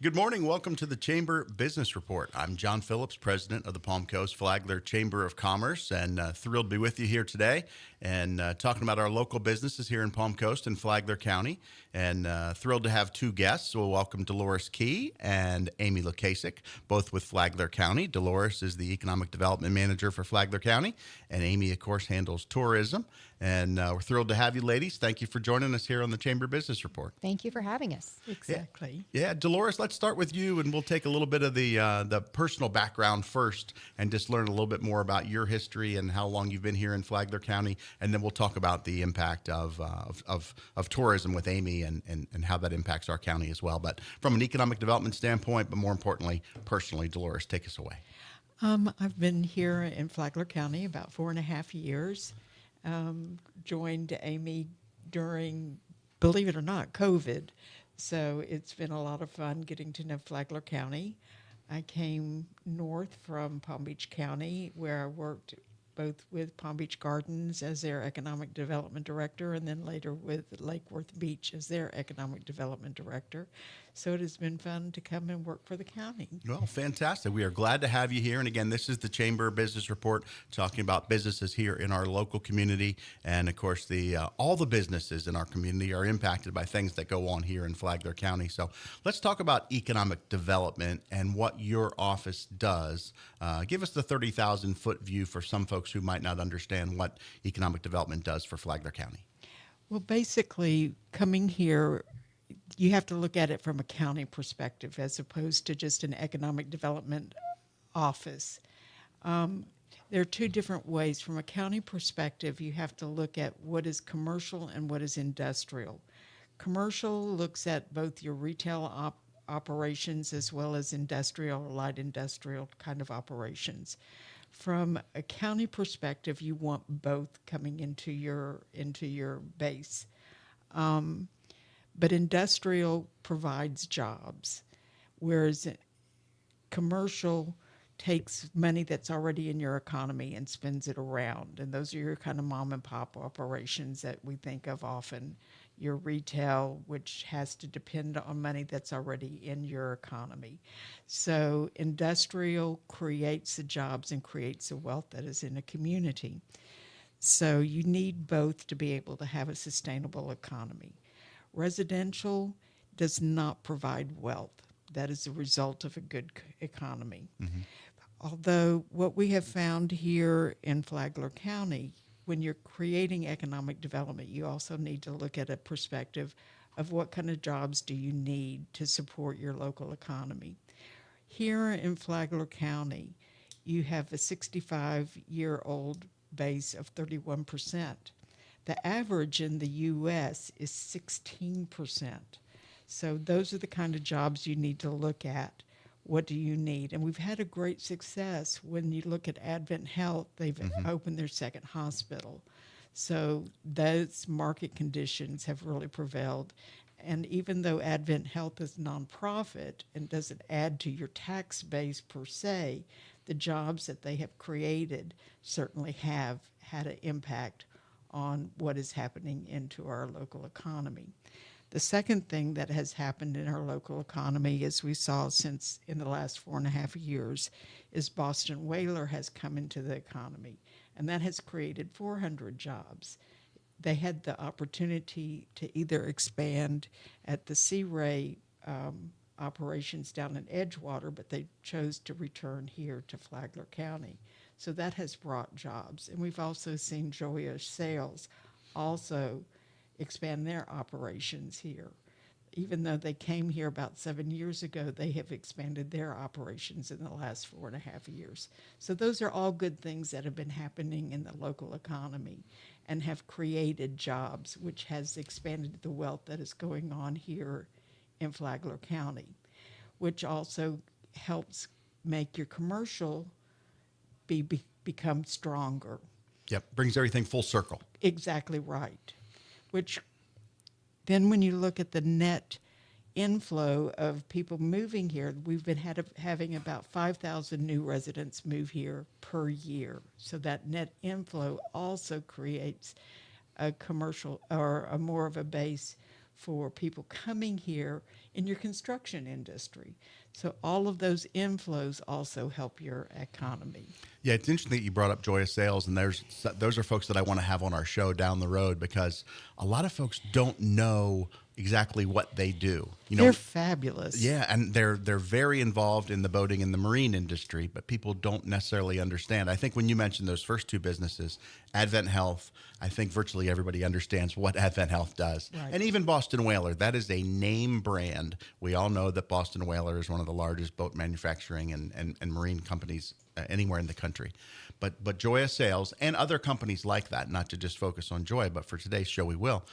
Good morning. Welcome to the Chamber Business Report. I'm John Phillips, president of the Palm Coast Flagler Chamber of Commerce, and thrilled to be with you here today and talking about our local businesses here in Palm Coast and Flagler County. And thrilled to have two guests. We'll welcome Dolores Key and Amy Lukasikto, both with Flagler County. Dolores is the Economic Development Manager for Flagler County, and Amy, of course, handles tourism. And we're thrilled to have you, ladies. Thank you for joining us here on the Chamber Business Report. Thank you for having us. Exactly. Yeah, Dolores, let's start with you, and we'll take a little bit of the personal background first, and just learn a little bit more about your history and how long you've been here in Flagler County, and then we'll talk about the impact of tourism with Amy and how that impacts our county as well. But from an economic development standpoint, but more importantly, personally, Dolores, take us away. I've been here in Flagler County about 4.5 years. Joined Amy during, believe it or not, COVID. So it's been a lot of fun getting to know Flagler County. I came north from Palm Beach County, where I worked both with Palm Beach Gardens as their economic development director, and then later with Lake Worth Beach as their economic development director. So it has been fun to come and work for the county. Well, fantastic. We are glad to have you here. And again, this is the Chamber Business Report, talking about businesses here in our local community. And of course, all the businesses in our community are impacted by things that go on here in Flagler County. So let's talk about economic development and what your office does. Give us the 30,000-foot view for some folks who might not understand what economic development does for Flagler County. Well, basically, coming here, you have to look at it from a county perspective as opposed to just an economic development office. There are two different ways. From a county perspective, you have to look at what is commercial and what is industrial. Commercial looks at both your retail operations as well as industrial or light industrial kind of operations. From a county perspective, you want both coming into your base. But industrial provides jobs, whereas commercial takes money that's already in your economy and spins it around. And those are your kind of mom and pop operations that we think of often. Your retail, which has to depend on money that's already in your economy. So industrial creates the jobs and creates the wealth that is in a community. So you need both to be able to have a sustainable economy. Residential does not provide wealth. That is a result of a good economy. Mm-hmm. Although what we have found here in Flagler County, when you're creating economic development, you also need to look at a perspective of what kind of jobs do you need to support your local economy. Here in Flagler County, you have a 65-year-old base of 31%. The average in the U.S. is 16%. So those are the kind of jobs you need to look at. What do you need? And we've had a great success. When you look at Advent Health, they've opened their second hospital. So those market conditions have really prevailed. And even though Advent Health is nonprofit and doesn't add to your tax base per se, the jobs that they have created certainly have had an impact on what is happening into our local economy. The second thing that has happened in our local economy, as we saw since in the last 4.5 years, is Boston Whaler has come into the economy, and that has created 400 jobs. They had the opportunity to either expand at the Sea Ray operations down in Edgewater, but they chose to return here to Flagler County. So that has brought jobs. And we've also seen Joya Sales also expand their operations here. Even though they came here about 7 years ago, they have expanded their operations in the last 4.5 years. So those are all good things that have been happening in the local economy and have created jobs, which has expanded the wealth that is going on here in Flagler County, which also helps make your commercial become stronger. Yep, brings everything full circle. Exactly right. Which then when you look at the net inflow of people moving here, we've been having about 5,000 new residents move here per year. So that net inflow also creates a commercial or a more of a base for people coming here in your construction industry. So all of those inflows also help your economy. Yeah, it's interesting that you brought up Joyous Sales, and those are folks that I want to have on our show down the road because a lot of folks don't know exactly what they do. They're fabulous. Yeah, and they're very involved in the boating and the marine industry, but people don't necessarily understand. I think when you mentioned those first two businesses, Advent Health, I think virtually everybody understands what Advent Health does. Right. And even Boston Whaler, that is a name brand. We all know that Boston Whaler is one of the largest boat manufacturing and marine companies anywhere in the country. But Joya Sales and other companies like that, not to just focus on Joya, but for today's show we will,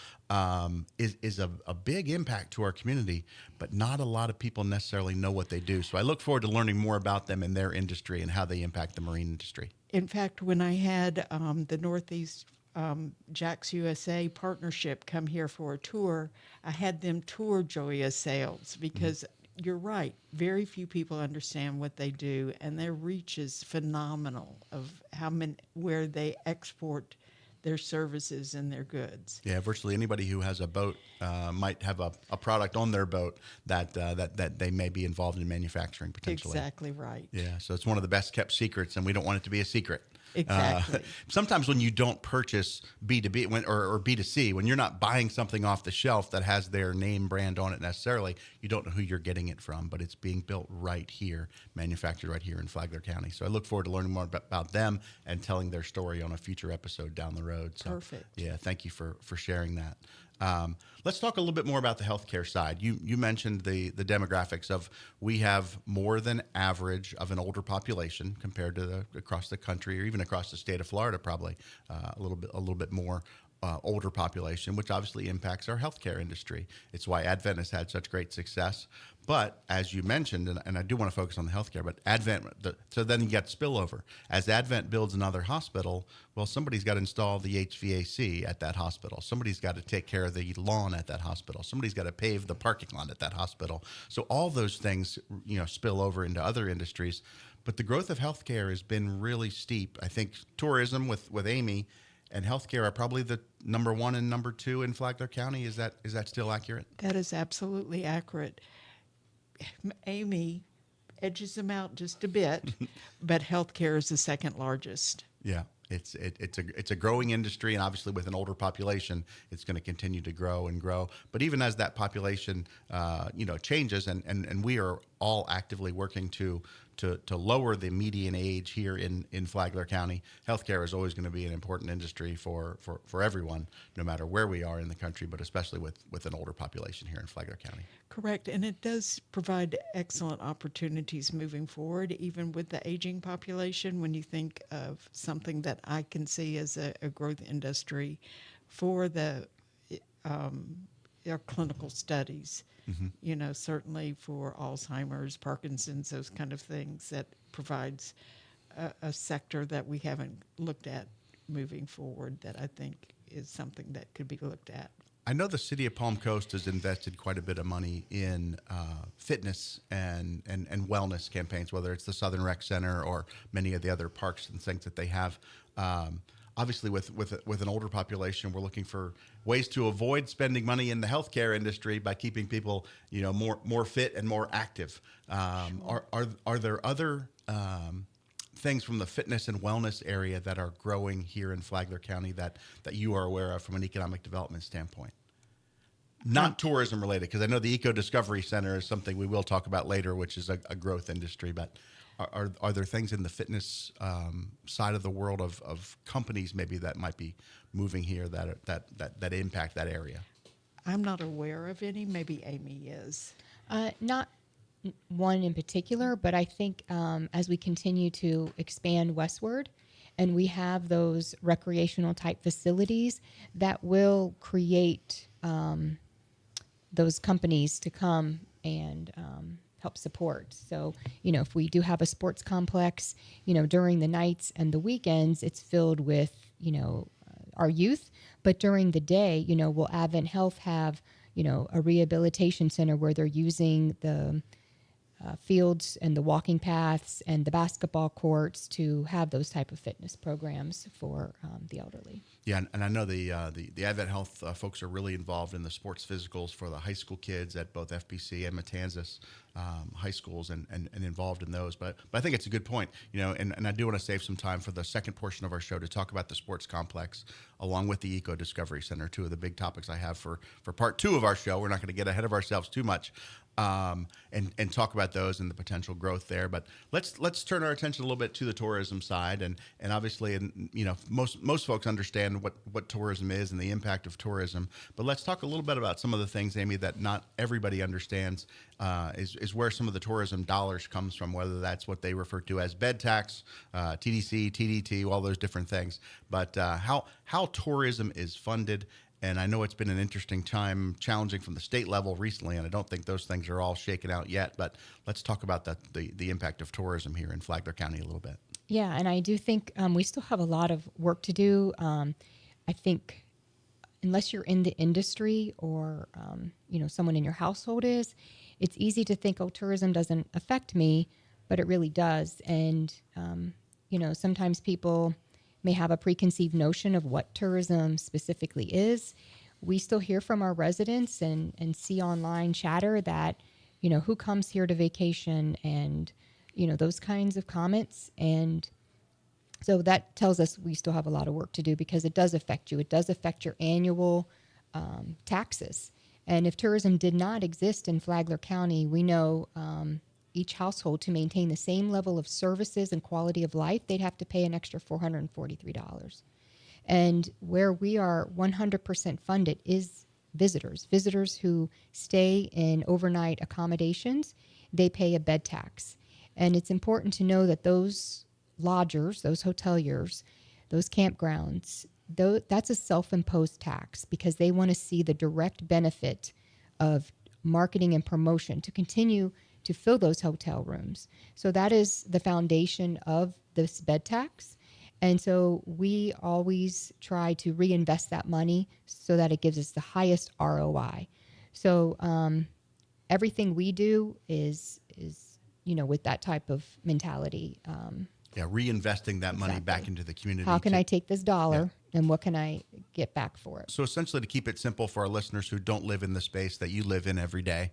is a big impact to our community, but not a lot of people necessarily know what they do. So I look forward to learning more about them and their industry and how they impact the marine industry. In fact, when I had the Northeast Jack's USA partnership come here for a tour, I had them tour Joya Sales because you're right. Very few people understand what they do, and their reach is phenomenal of where they export their services and their goods. Yeah, virtually anybody who has a boat might have a product on their boat that they may be involved in manufacturing potentially. Exactly right. Yeah, so it's one of the best kept secrets, and we don't want it to be a secret. Exactly. Sometimes when you don't purchase B2B or B2C, when you're not buying something off the shelf that has their name brand on it necessarily, you don't know who you're getting it from, but it's being built right here, manufactured right here in Flagler County. So I look forward to learning more about them and telling their story on a future episode down the road. So, Perfect. Yeah, thank you for sharing that. Let's talk a little bit more about the healthcare side. You mentioned the demographics of we have more than average of an older population compared to across the country or even across the state of Florida, probably a little bit more older population, which obviously impacts our healthcare industry. It's why Advent has had such great success. But as you mentioned, and I do want to focus on the healthcare, but Advent, so then you got spillover. As Advent builds another hospital, well, somebody's got to install the HVAC at that hospital. Somebody's got to take care of the lawn at that hospital. Somebody's got to pave the parking lot at that hospital. So all those things, spill over into other industries. But the growth of healthcare has been really steep. I think tourism with Amy and healthcare are probably the number one and number two in Flagler County. Is that still accurate? That is absolutely accurate. Amy edges them out just a bit, but healthcare is the second largest. Yeah, it's a growing industry, and obviously with an older population, it's going to continue to grow and grow. But even as that population, changes, and we are all actively working to lower the median age here in Flagler County, healthcare is always going to be an important industry for everyone, no matter where we are in the country, but especially with an older population here in Flagler County. Correct, and it does provide excellent opportunities moving forward, even with the aging population. When you think of something that I can see as a growth industry for our clinical studies, certainly for Alzheimer's, Parkinson's, those kind of things, that provides a sector that we haven't looked at moving forward that I think is something that could be looked at. I know the city of Palm Coast has invested quite a bit of money in fitness and wellness campaigns, whether it's the Southern Rec Center or many of the other parks and things that they have. Obviously, with an older population, we're looking for ways to avoid spending money in the healthcare industry by keeping people, more fit and more active. Are there other things from the fitness and wellness area that are growing here in Flagler County that you are aware of from an economic development standpoint? Not tourism related, because I know the Eco Discovery Center is something we will talk about later, which is a growth industry. But are there things in the fitness side of the world of companies maybe that might be moving here that impact that area? I'm not aware of any. Maybe Amy is. Not one in particular, but I think as we continue to expand westward and we have those recreational type facilities, that will create those companies to come and help support. So, if we do have a sports complex, during the nights and the weekends, it's filled with, our youth. But during the day, will Advent Health have, a rehabilitation center where they're using the fields and the walking paths and the basketball courts to have those type of fitness programs for the elderly. Yeah, and I know the Advent Health folks are really involved in the sports physicals for the high school kids at both FBC and Matanzas high schools, and involved in those. But I think it's a good point, and I do want to save some time for the second portion of our show to talk about the sports complex along with the Eco Discovery Center, two of the big topics I have for part two of our show. We're not going to get ahead of ourselves too much. And talk about those and the potential growth there. But let's turn our attention a little bit to the tourism side, and obviously, and most folks understand what tourism is and the impact of tourism. But let's talk a little bit about some of the things, Amy, that not everybody understands is where some of the tourism dollars comes from, whether that's what they refer to as bed tax, TDC, TDT, all those different things. But how tourism is funded. And I know it's been an interesting time, challenging from the state level recently, and I don't think those things are all shaken out yet. But let's talk about the impact of tourism here in Flagler County a little bit. Yeah, and I do think we still have a lot of work to do. I think unless you're in the industry or someone in your household is, it's easy to think, oh, tourism doesn't affect me, but it really does. And sometimes people may have a preconceived notion of what tourism specifically is. We still hear from our residents and see online chatter that, who comes here to vacation and, those kinds of comments. And so that tells us we still have a lot of work to do because it does affect you. It does affect your annual taxes. And if tourism did not exist in Flagler County, we know each household to maintain the same level of services and quality of life, they'd have to pay an extra $443. And where we are 100% funded is visitors who stay in overnight accommodations, they pay a bed tax. And it's important to know that those lodgers, those hoteliers, those campgrounds, that's a self-imposed tax because they want to see the direct benefit of marketing and promotion to continue to fill those hotel rooms. So that is the foundation of this bed tax. And so we always try to reinvest that money so that it gives us the highest ROI. So everything we do is with that type of mentality. Reinvesting that money back into the community. How can I take this dollar and what can I get back for it? So essentially, to keep it simple for our listeners who don't live in the space that you live in every day,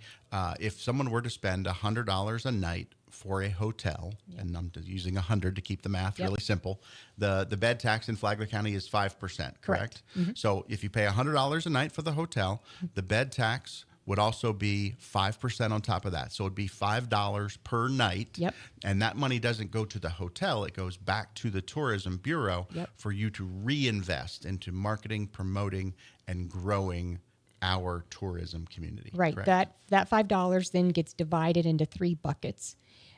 if someone were to spend $100 a night for a hotel, and I'm just using 100 to keep the math really simple, the bed tax in Flagler County is 5%, correct? Mm-hmm. So if you pay $100 a night for the hotel, the bed tax would also be 5% on top of that. So it'd be $5 per night. Yep. And that money doesn't go to the hotel. It goes back to the Tourism Bureau for you to reinvest into marketing, promoting, and growing our tourism community. Right. Correct? That $5 then gets divided into three buckets.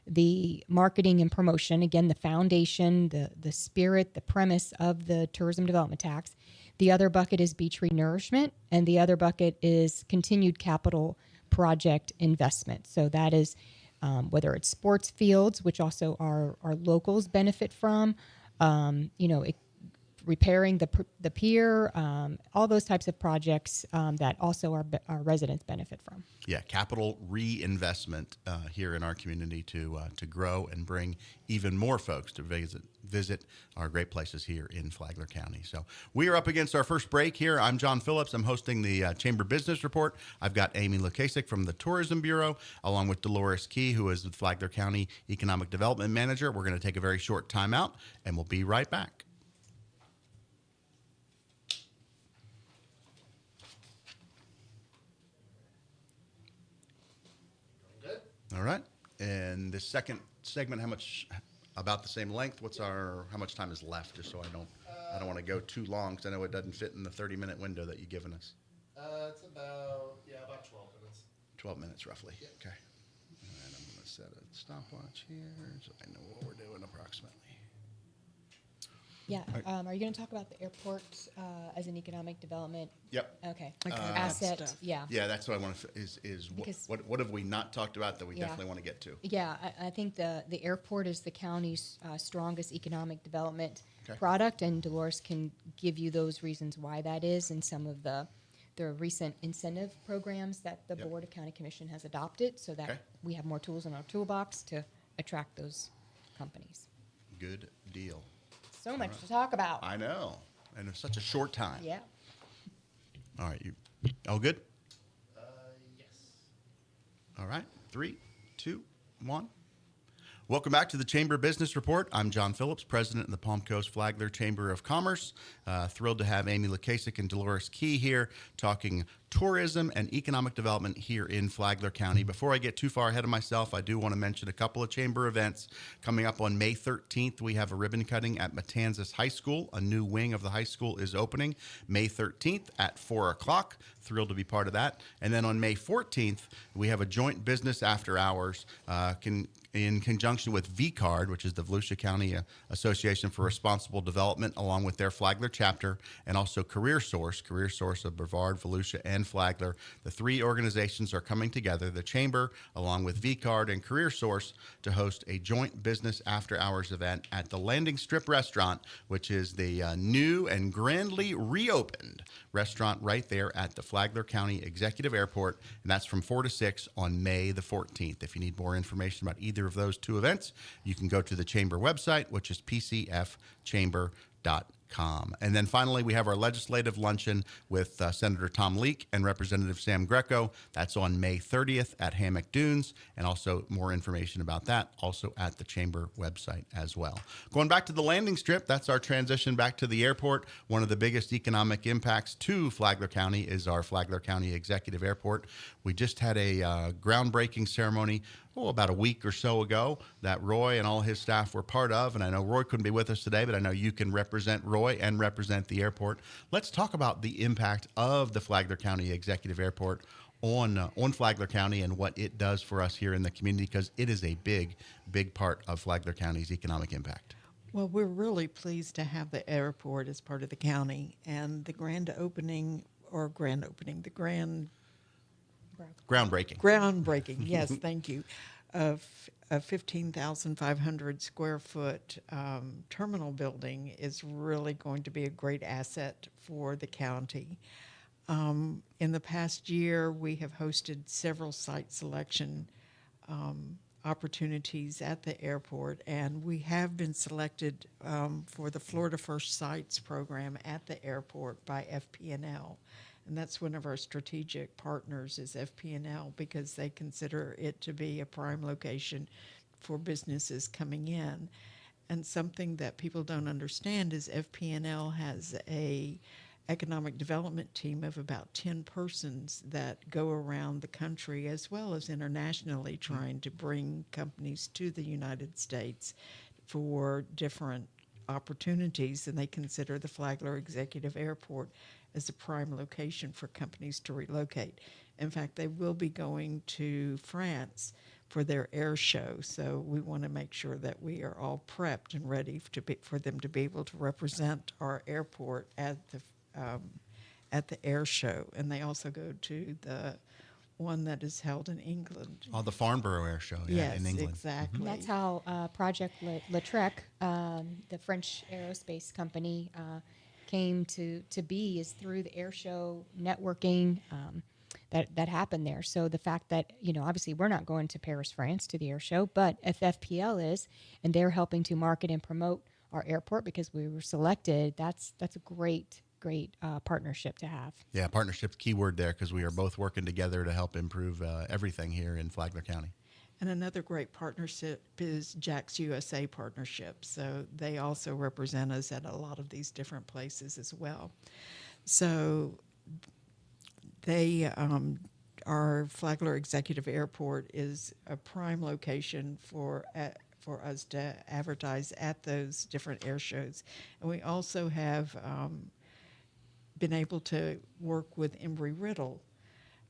The marketing and promotion, again, the foundation, the spirit, the premise of the tourism development tax. The other bucket is beach renourishment, and the other bucket is continued capital project investment. So that is whether it's sports fields, which also our locals benefit from, repairing the pier, all those types of projects that also our residents benefit from. Yeah, capital reinvestment here in our community to grow and bring even more folks to visit our great places here in Flagler County. So we are up against our first break here. I'm John Phillips. I'm hosting the Chamber Business Report. I've got Amy Lukasikto from the Tourism Bureau, along with Dolores Key, who is the Flagler County Economic Development Manager. We're going to take a very short time out, and we'll be right back. All right. And this second segment, how much about the same length? How much time is left? Just so I don't want to go too long because I know it doesn't fit in the 30-minute window that you've given us. It's about 12 minutes. 12 minutes roughly. Yep. Okay. And I'm going to set a stopwatch here so I know what we're doing approximately. Yeah. Are you going to talk about the airport as an economic development? Yep. Okay. Asset. Asset. Yeah. Yeah, that's what I want to is what have we not talked about that we definitely want to get to? Yeah, I think the airport is the county's strongest economic development product, and Dolores can give you those reasons why that is and some of the the recent incentive programs that the Yep. Board of County Commission has adopted so that Okay. we have more tools in our toolbox to attract those companies. Good deal. So much to talk about. I know. And it's such a short time. Yeah. All right. You all good? Yes. All right. 3, 2, 1. Welcome back to the Chamber Business Report. I'm John Phillips, president of the Palm Coast Flagler Chamber of Commerce. Thrilled to have Amy Lukasikto and Dolores Key here talking tourism and economic development here in Flagler County. Before I get too far ahead of myself, I do want to mention a couple of chamber events. Coming up on May 13th, we have a ribbon cutting at Matanzas High School. A new wing of the high school is opening May 13th at 4 o'clock. Thrilled to be part of that. And then on May 14th, we have a joint business after hours in conjunction with VCARD, which is the Volusia County Association for Responsible Development, along with their Flagler chapter, and also Career Source of Brevard, Volusia, and Flagler. The three organizations are coming together, the Chamber, along with VCARD and Career Source, to host a joint business after hours event at the Landing Strip Restaurant, which is the new and grandly reopened restaurant right there at the Flagler County Executive Airport, and that's from 4 to 6 on May the 14th. If you need more information about either of those two events, you can go to the Chamber website, which is pcfchamber.com. And then finally, we have our legislative luncheon with Senator Tom Leek and Representative Sam Greco. That's on May 30th at Hammock Dunes, and also more information about that also at the Chamber website as well. Going back to the landing strip, that's our transition back to the airport. One of the biggest economic impacts to Flagler County is our Flagler County Executive Airport. We just had a groundbreaking ceremony about a week or so ago that Roy and all his staff were part of. And I know Roy couldn't be with us today, but I know you can represent Roy and represent the airport. Let's talk about the impact of the Flagler County Executive Airport on Flagler County and what it does for us here in the community, because it is a big, big part of Flagler County's economic impact. Well, we're really pleased to have the airport as part of the county, and the Groundbreaking. Groundbreaking, yes, thank you, of a 15,500 square foot terminal building is really going to be a great asset for the county. In the past year, we have hosted several site selection opportunities at the airport, and we have been selected for the Florida First Sites program at the airport by FP&L. And that's one of our strategic partners is FP&L, because they consider it to be a prime location for businesses coming in. And something that people don't understand is FP&L has a economic development team of about 10 persons that go around the country as well as internationally trying to bring companies to the United States for different opportunities, and they consider the Flagler Executive Airport as a prime location for companies to relocate. In fact, they will be going to France for their air show, so we want to make sure that we are all prepped and ready for them to be able to represent our airport at the air show. And they also go to the one that is held in England. Oh, the Farnborough Air Show, Yes, in England. exactly. And that's how Project Lautrec, the French aerospace company, came to be, is through the air show networking that happened there. So the fact that, obviously we're not going to Paris, France to the air show, but if FPL is, and they're helping to market and promote our airport because we were selected, that's a great partnership to have. Yeah, partnership's key word there, because we are both working together to help improve everything here in Flagler County. And another great partnership is Jack's USA partnership. So they also represent us at a lot of these different places as well. So our Flagler Executive Airport is a prime location for us to advertise at those different air shows. And we also have been able to work with Embry-Riddle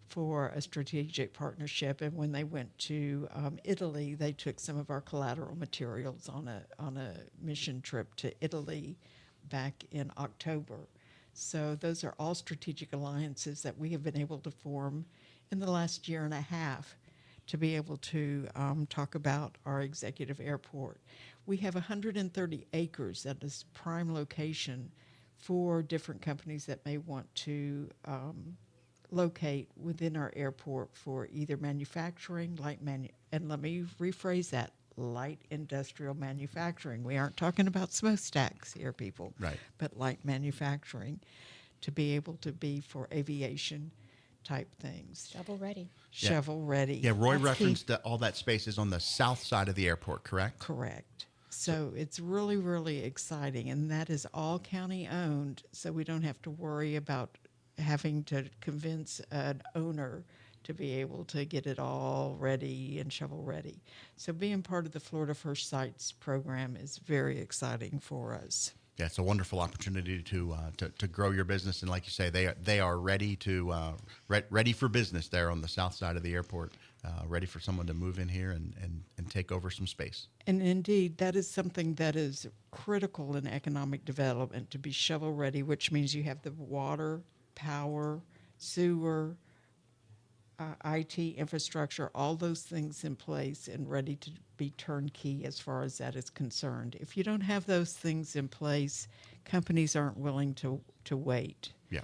for a strategic partnership. And when they went to Italy, they took some of our collateral materials on a mission trip to Italy back in October. So those are all strategic alliances that we have been able to form in the last year and a half to be able to talk about our executive airport. We have 130 acres that is prime location for different companies that may want to locate within our airport for either manufacturing, and let me rephrase that, light industrial manufacturing. We aren't talking about smokestacks here, people, Right. but light manufacturing to be able to be for aviation type things. Shovel ready. Yeah. Shovel ready. Yeah, Roy That's key. referenced that all that space is on the south side of the airport, correct? Correct. So it's really, really exciting. And that is all county owned. So we don't have to worry about having to convince an owner to be able to get it all ready and shovel ready. So being part of the Florida First Sites program is very exciting for us. Yeah, it's a wonderful opportunity to grow your business, and like you say, they are ready to ready for business there on the south side of the airport, ready for someone to move in here and take over some space. And indeed, that is something that is critical in economic development, to be shovel ready, which means you have the water, power, sewer, IT infrastructure, all those things in place and ready to be turnkey as far as that is concerned. If you don't have those things in place, companies aren't willing to wait. Yeah,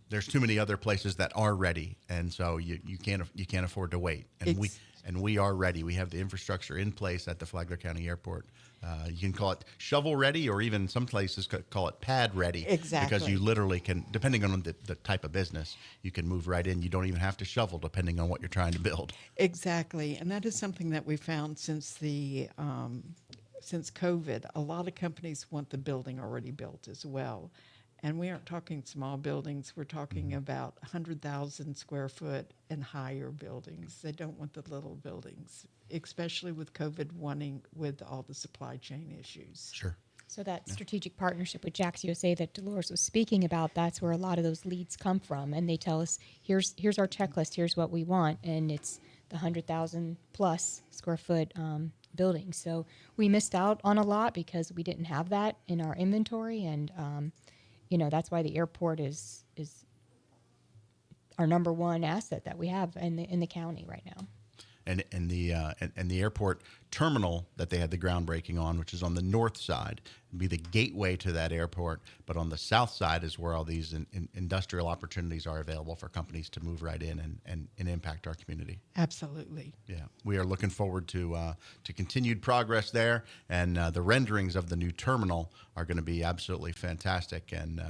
there's too many other places that are ready, and so you can't afford to wait. And we are ready. We have the infrastructure in place at the Flagler County Airport. You can call it shovel ready, or even some places call it pad ready. Exactly. Because you literally can, depending on the type of business, you can move right in. You don't even have to shovel, depending on what you're trying to build. Exactly, and that is something that we found since COVID. A lot of companies want the building already built as well. And we aren't talking small buildings. We're talking about 100,000 square foot and higher buildings. They don't want the little buildings, especially with COVID with all the supply chain issues. Sure. So that strategic partnership with Jax USA that Dolores was speaking about, that's where a lot of those leads come from. And they tell us, here's our checklist, here's what we want. And it's the 100,000 plus square foot building. So we missed out on a lot because we didn't have that in our inventory. And, that's why the airport is our number one asset that we have in the county right now. And the airport terminal that they had the groundbreaking on, which is on the north side, would be the gateway to that airport. But on the south side is where all these industrial opportunities are available for companies to move right in and impact our community. Absolutely. Yeah, we are looking forward to continued progress there, and the renderings of the new terminal are going to be absolutely fantastic. And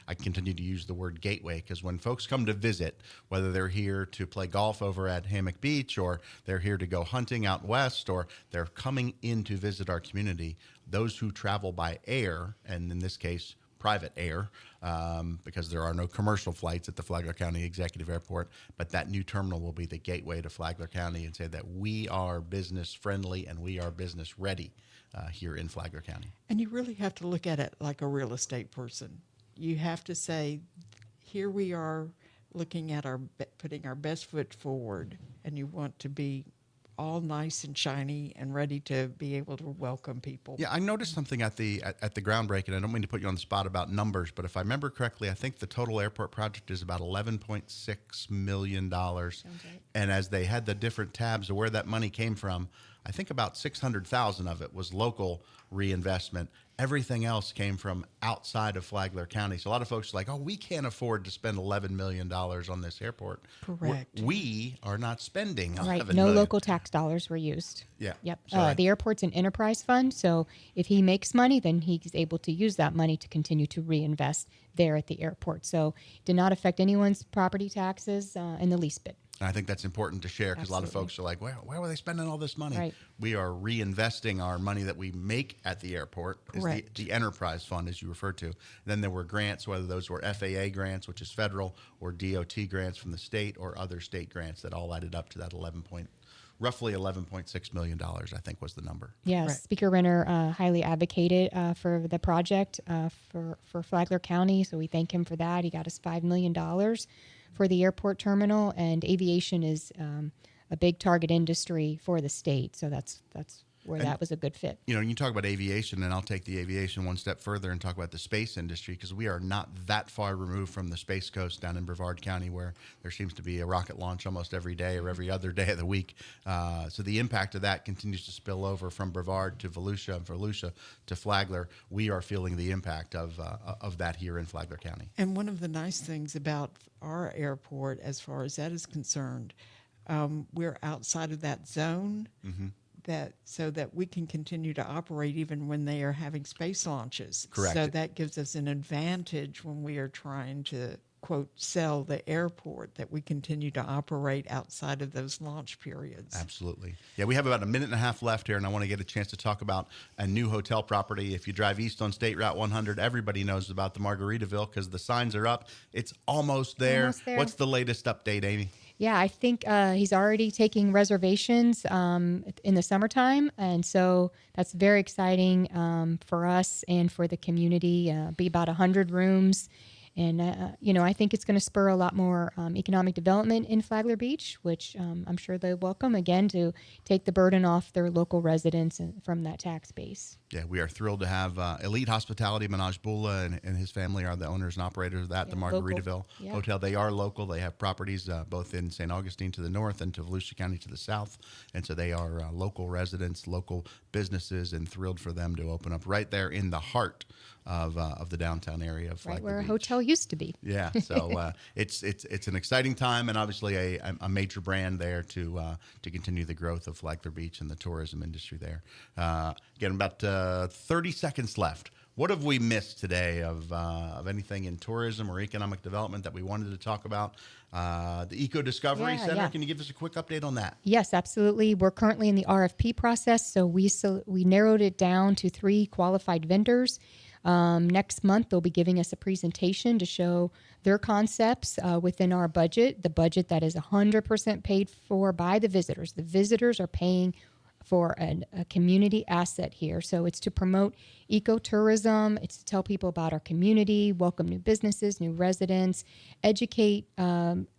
I continue to use the word gateway because when folks come to visit, whether they're here to play golf over at Hammock Beach, or they're here to go hunting out west, or they're coming in to visit our community, those who travel by air, and in this case, private air, because there are no commercial flights at the Flagler County Executive Airport, but that new terminal will be the gateway to Flagler County and say that we are business friendly and we are business ready here in Flagler County. And you really have to look at it like a real estate person. You have to say, here we are looking at putting our best foot forward, and you want to be all nice and shiny and ready to be able to welcome people. Yeah, I noticed something at the groundbreaking. I don't mean to put you on the spot about numbers, but if I remember correctly, I think the total airport project is about $11.6 million. Sounds right. And as they had the different tabs of where that money came from, I think about 600,000 of it was local reinvestment. Everything else came from outside of Flagler County. So a lot of folks are like, oh, we can't afford to spend $11 million on this airport. Correct. We are not spending $11 Right. No million. local tax dollars were used. Yeah. Yep. So The airport's an enterprise fund, so if he makes money, then he's able to use that money to continue to reinvest there at the airport. So did not affect anyone's property taxes in the least bit. And I think that's important to share because a lot of Absolutely. folks are like, where were they spending all this money? Right. We are reinvesting our money that we make at the airport. Is Correct. the enterprise fund, as you referred to. Then there were grants, whether those were FAA grants, which is federal, or DOT grants from the state, or other state grants that all added up to that roughly $11.6 million, I think was the number. Yes, Right. Speaker Renner highly advocated for the project for Flagler County, so we thank him for that. He got us $5 million for the airport terminal, and aviation is a big target industry for the state, so that's where And that was a good fit. You know, you talk about aviation, and I'll take the aviation one step further and talk about the space industry, because we are not that far removed from the Space Coast down in Brevard County, where there seems to be a rocket launch almost every day or every other day of the week. So the impact of that continues to spill over from Brevard to Volusia, and Volusia to Flagler. We are feeling the impact of that here in Flagler County. And one of the nice things about our airport, as far as that is concerned, we're outside of that zone, that so that we can continue to operate even when they are having space launches. Correct. So that gives us an advantage when we are trying to, quote, sell the airport, that we continue to operate outside of those launch periods. Absolutely. Yeah, we have about a minute and a half left here, and I want to get a chance to talk about a new hotel property. If you drive east on State Route 100, everybody knows about the Margaritaville because the signs are up. It's almost there. Almost there. What's the latest update, Amy? Yeah, I think he's already taking reservations in the summertime, and so that's very exciting for us and for the community. Be about 100 rooms, and you know, I think it's going to spur a lot more economic development in Flagler Beach, which I'm sure they welcome again to take the burden off their local residents from that tax base. Yeah, we are thrilled to have Elite Hospitality. Manoj Bula and his family are the owners and operators of that, the local. Margaritaville Yeah. Hotel. They are local. They have properties both in St. Augustine to the north and to Volusia County to the south. And so they are local residents, local businesses, and thrilled for them to open up right there in the heart of the downtown area of Flagler Right where a Beach. hotel used to be. Yeah, so it's an exciting time, and obviously a major brand there to continue the growth of Flagler Beach and the tourism industry there. Again, about 30 seconds left. What have we missed today of anything in tourism or economic development that we wanted to talk about? The Eco Discovery Yeah, Center. yeah. Can you give us a quick update on that? Yes, absolutely. We're currently in the RFP process, so we narrowed it down to 3 qualified vendors. Next month, they'll be giving us a presentation to show their concepts within our budget, the budget that is 100% paid for by the visitors. The visitors are paying for a community asset here. So it's to promote ecotourism. It's to tell people about our community, welcome new businesses, new residents, educate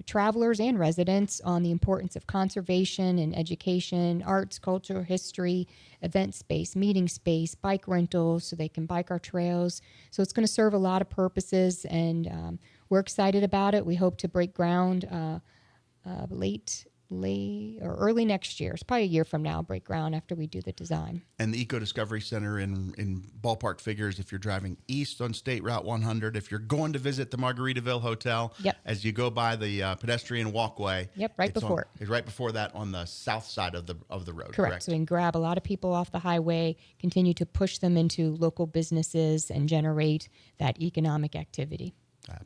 travelers and residents on the importance of conservation and education, arts, culture, history, event space, meeting space, bike rentals, so they can bike our trails. So it's going to serve a lot of purposes, and we're excited about it. We hope to break ground late or early next year. It's probably a year from now, break ground after we do the design. And the Eco Discovery Center in ballpark figures, if you're driving east on State Route 100, if you're going to visit the Margaritaville Hotel, Yep. as you go by the pedestrian walkway. Yep, right before it. It's right before that on the south side of the road, Correct. So we can grab a lot of people off the highway, continue to push them into local businesses, and generate that economic activity.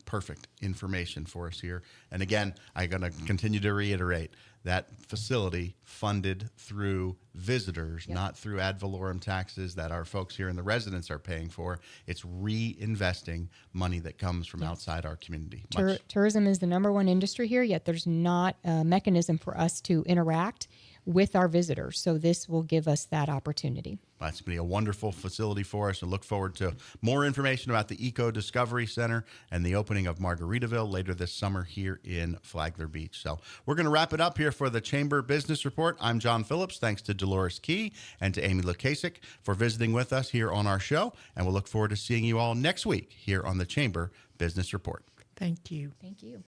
Perfect information for us here. And again, I'm going to continue to reiterate that facility funded through visitors, Yep. not through ad valorem taxes that our folks here and the residents are paying for. It's reinvesting money that comes from outside our community. Tourism is the number one industry here, yet there's not a mechanism for us to interact with our visitors. So this will give us that opportunity. That's going to be a wonderful facility for us, and look forward to more information about the Eco Discovery Center and the opening of Margaritaville later this summer here in Flagler Beach. So we're going to wrap it up here for the Chamber Business Report. I'm John Phillips. Thanks to Dolores Key and to Amy Lukasikto for visiting with us here on our show, and we'll look forward to seeing you all next week here on the Chamber Business Report. Thank you. Thank you.